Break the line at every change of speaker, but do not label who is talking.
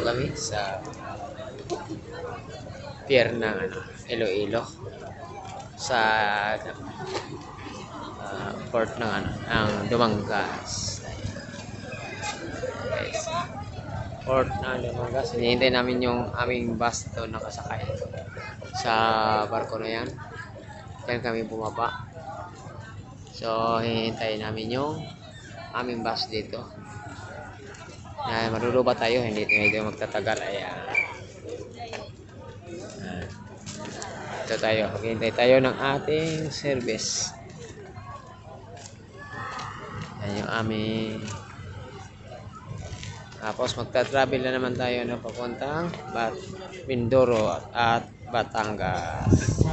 kami sa pier ng Iloilo sa port ng ng Dumangas. Guys, port ng Dumangas. Hinihintay namin yung aming bus doon nakasakay sa barko na yan. Diyan kami bumaba. So, hinihintay namin yung aming bus dito. Maruluba tayo, hindi tayo magtatagal. Ayan. Ito tayo, maghihintay tayo ng ating service. Yan yung aming. Tapos magta-travel na naman tayo na papuntang Mindoro at Batangas.